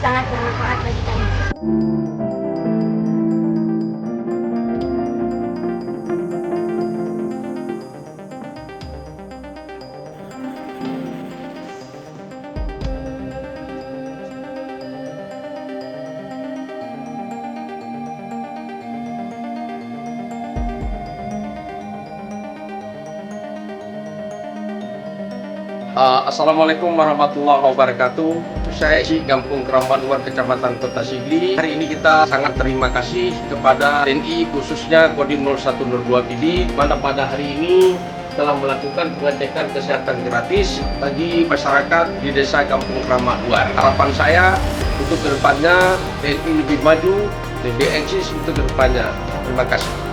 sangat bermanfaat bagi kami. Assalamualaikum warahmatullahi wabarakatuh. Saya di Kampung Keramban Luar, Kecamatan Kota Sigli. Hari ini kita sangat terima kasih kepada TNI, khususnya Kodim 0102 PD, mana pada hari ini telah melakukan pengecekan kesehatan gratis bagi masyarakat di Desa Kampung Keramban Luar. Harapan saya untuk kedepannya TNI lebih maju, lebih eksis untuk kedepannya. Terima kasih.